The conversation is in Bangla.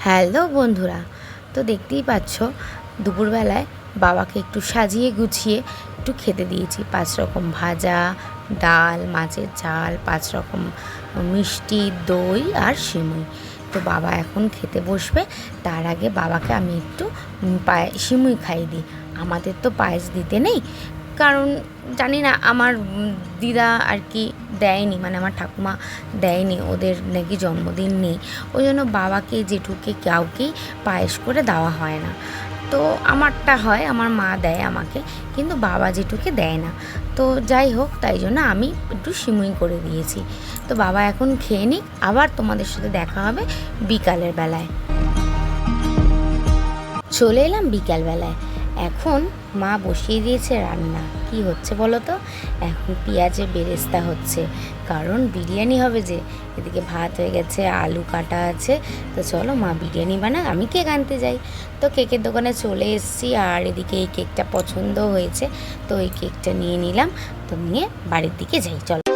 হ্যালো বন্ধুরা, তো দেখতেই পাচ্ছ দুপুরবেলায় বাবাকে একটু সাজিয়ে গুছিয়ে একটু খেতে দিয়েছি। 5 রকম ভাজা, ডাল, মাছের ঝাল, 5 রকম মিষ্টি, দই আর সিমুই। তো বাবা এখন খেতে বসবে, তার আগে বাবাকে আমি একটু সিমুই খাইয়ে দিই। আমাদের তো পায়েস দিতে নেই, কারণ জানি না আমার দিদা আর কি দেয়নি, মানে আমার ঠাকুমা দেয়নি, ওদের নাকি জন্মদিন নেই, ওই জন্য বাবাকে জেঠুকে কাউকেই পায়েস করে দেওয়া হয় না। তো আমারটা হয়, আমার মা দেয় আমাকে, কিন্তু বাবা জেঠুকে দেয় না। তো যাই হোক, তাই জন্য আমি একটু সিমুই করে দিয়েছি। তো বাবা এখন খেয়ে নিক, আবার তোমাদের সাথে দেখা হবে বিকালের বেলায়। চলে এলাম বিকালবেলায়। এখন মা বসিয়ে দিয়েছে রান্না। কি হচ্ছে বলো তো? এখন পেঁয়াজের বেরেস্তা হচ্ছে, কারণ বিরিয়ানি হবে যে। এদিকে ভাত হয়ে গেছে, আলু কাটা আছে। তো চলো মা বিরিয়ানি বানাক, আমি কেক আনতে যাই। তো কেকের দোকানে চলে এসেছি, আর এদিকে এই কেকটা পছন্দ হয়েছে, তো এই কেকটা নিয়ে নিলাম। তো নিয়ে বাড়ির দিকে যাই, চলো।